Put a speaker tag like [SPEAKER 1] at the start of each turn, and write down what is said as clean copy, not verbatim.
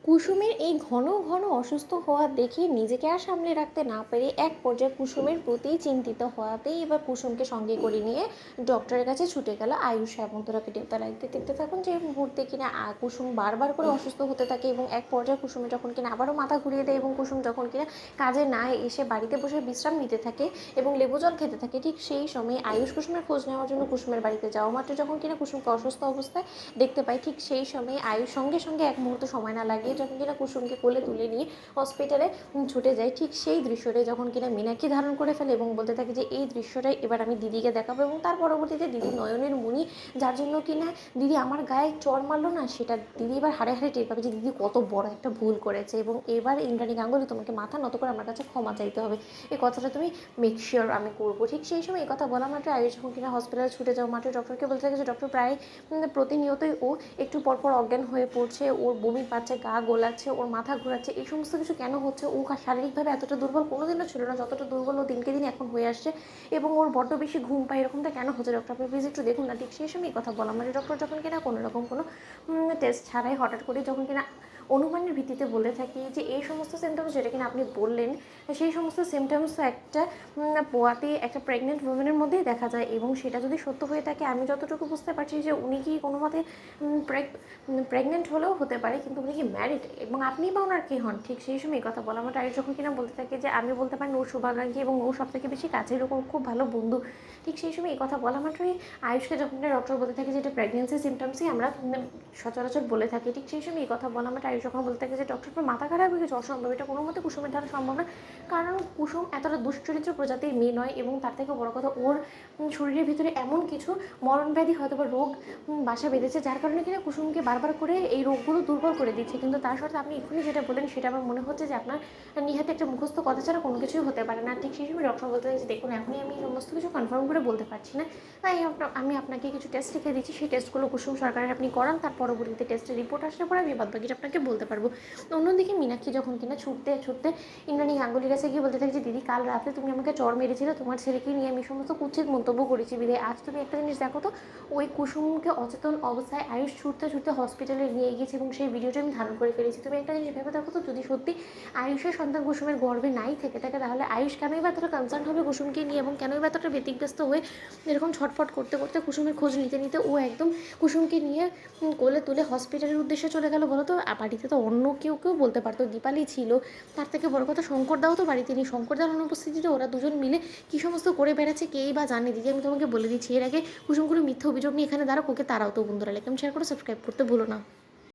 [SPEAKER 1] কুসুমের এই ঘন ঘন অসুস্থ হওয়া দেখে নিজেকে আর সামলে রাখতে না পেরে এক পর্যায়ে কুসুমের প্রতি চিন্তিত হওয়াতেই এবার কুসুমকে সঙ্গে করে নিয়ে ডক্টরের কাছে ছুটে গেল আয়ুষ। এবং তোরা ভিডিওটা লাইক দেখতে থাকুন যে মুহূর্তে কিনা কুসুম বারবার করে অসুস্থ হতে থাকে এবং এক পর্যায়ে কুসুমে যখন কিনা আবারও মাথা ঘুরিয়ে দেয় এবং কুসুম যখন কিনা কাজে না এসে বাড়িতে বসে বিশ্রাম নিতে থাকে এবং লেবু জল খেতে থাকে, ঠিক সেই সময় আয়ুষ কুসুমের খোঁজ নেওয়ার জন্য কুসুমের বাড়িতে যাওয়া মাত্র যখন কিনা কুসুমকে অসুস্থ অবস্থায় দেখতে পাই, ঠিক সেই সময় আয়ুষ সঙ্গে সঙ্গে এক মুহূর্ত সময় না লাগিয়ে যখন কিনা কুসুমকে কোলে তুলে নিয়ে হসপিটালে ছুটে যায়। ঠিক সেই দৃশ্যটাই যখন কিনা মীনাক্ষী ধারণ করে ফেলে এবং বলতে থাকে যে এই দৃশ্যটাই এবার আমি দিদিকে দেখাবো। এবং তার পরবর্তীতে দিদি নয়নের মুনি, যার জন্য কিনা দিদি আমার গায়ে চর মারলো না, সেটা দিদি এবার হাড়ে হাড়ে টের পাবে যে দিদি কত বড় একটা ভুল করেছে এবং এবার ইন্দ্রাণী গাঙ্গুলি তোমাকে মাথা নত করে আমার কাছে ক্ষমা চাইতে হবে, এই কথাটা তুমি মেক শিওর আমি করবো। ঠিক সেই সময় এই কথা বলা মাত্র আয়ুষ যখন কিনা হসপিটালে ছুটে যাওয়া মাত্র ডক্টরকে বলতে থাকে যে ডক্টর প্রায় প্রতিনিয়তই ও একটু পরপর অজ্ঞান হয়ে পড়ছে, ওর বমি পাচ্ছে, গা গোলাচ্ছে, ওর মাথা ঘোরাচ্ছে, এই সমস্ত কিছু কেন হচ্ছে? ও শারীরিকভাবে এতটা দুর্বল কোনোদিনও ছিল না যতটা দুর্বল ও দিনকে দিন এখন হয়ে আসছে এবং ওর বড্ড বেশি ঘুম পায়, এরকমটা কেন হচ্ছে ডক্টর? আপনি প্লিজ একটু দেখুন না। ঠিক সেই সময় এই কথা বলা মানে ডক্টর যখন কিনা কোনো রকম কোনো টেস্ট ছাড়াই হঠাৎ করে যখন কিনা অনুমানের ভিত্তিতে বলে থাকি যে এই সমস্ত সিমটমস যেটা কিনা আপনি বললেন, সেই সমস্ত সিমটমস একটা পোয়াতে একটা প্রেগনেন্ট উমেনের মধ্যেই দেখা যায় এবং সেটা যদি সত্য হয়ে থাকে, আমি যতটুকু বুঝতে পারছি যে উনি কি কোনো মতে প্রেগনেন্ট হলেও হতে পারে, কিন্তু উনি কি ম্যারিড এবং আপনি বা ওনার কে হন? ঠিক সেই সময় এই কথা বলা আমার আয়ুষ যখন কিনা বলতে থাকে যে আমি বলতে পারি ওর শুভাকাঙ্ক্ষী এবং ওর সব থেকে বেশি কাছের ওর খুব ভালো বন্ধু। ঠিক সেই সময় এই কথা বলা মাত্রই আয়ুষকে যখন ডক্টর বলতে থাকে যে এটা প্রেগনেন্সি সিমটমসই আমরা সচরাচর বলে থাকি। ঠিক সেই সময় এই কথা বলা মাত্র আয়ুষ যখন বলতে থাকে যে ডক্টর মাথা খারাপ হয়ে গেছে, অসম্ভব, এটা কোনো মতে কুসুমের দ্বারা সম্ভব না, কারণ কুসুম এতটা দুশ্চরিত্র প্রজাতির মেয়ে নয় এবং তার থেকে বড় কথা ওর শরীরের ভিতরে এমন কিছু মরণব্যাধি হয়তো বা রোগ বাসা বেঁধেছে যার কারণে কিনা কুসুমকে বারবার করে এই রোগগুলো দুর্বল করে দিচ্ছে। কিন্তু তার সাথে আপনি এক্ষুনি যেটা বলেন সেটা আমার মনে হচ্ছে যে আপনার নিহাতে একটা মুখস্থ কথা ছাড়া কোনো কিছুই হতে পারে না। ঠিক সেই সময় ডক্টর বলতে চাইছে দেখুন এখনই আমি সমস্ত কিছু কনফার্ম করে বলতে পারছি না, তাই আমি আপনাকে কিছু টেস্ট লিখে দিচ্ছি, সেই টেস্টগুলো কুসুম সরকারের আপনি করান, তার পরবর্তীতে টেস্টের রিপোর্ট আসলে পরে আমি বাদবাকিটা আপনাকে বলতে পারবো। অন্যদিকে মীনাক্ষী যখন কিনা ছুটতে ছুটতে ইন্দ্রাণী গাঙ্গুলির কাছে গিয়ে বলতে থাকে যে দিদি কাল রাতে তুমি আমাকে চর মেরেছিলে, তোমার ছেলেকে নিয়ে আমি সমস্ত কুৎসিত মন্তব্য করেছি বিদে আজ তুমি একটা জিনিস দেখো তো, ওই কুসুমকে অচেতন অবস্থায় আয়ুষ ছুটতে ছুটতে হসপিটালে নিয়ে গিয়েছে এবং সেই ভিডিওটা আমি ধারণ করে ফেলেছি। তুমি একটা জিনিস ভেবে দেখো তো, যদি সত্যি আয়ুষের সন্তান কুসুমের গর্ভে নাই থেকে থাকে তাহলে আয়ুষ কেনই বা এতটা কনসার্ন হবে কুসুমকে নিয়ে এবং কেনই বা এতটা ব্যতিব্যস্ত হয়ে এরকম ছটফট করতে করতে কুসুমের খোঁজ নিতে নিতে ও একদম কুসুমকে নিয়ে কোলে তুলে হসপিটালের উদ্দেশ্যে চলে গেল বলো তো? বাড়িতে তো অন্য কেউ বলতে পারতো, দীপালি ছিল, তার থেকে বড় কথা শঙ্করদাও তো বাড়িতে নেই, শঙ্করদার অনুপস্থিতিতে ওরা দুজন মিলে কী সমস্ত করে বেড়াচ্ছে কেই বা জানে। দিদি আমি তোমাকে বলে দিচ্ছি এর আগে কুসুম করে মিথ্যা অভিযোগ নিয়ে এখানে দাঁড়াও, ওকে তারাও তো বন্ধুরা লাইক শেয়ার করে সাবস্ক্রাইব করতে ভুলো না।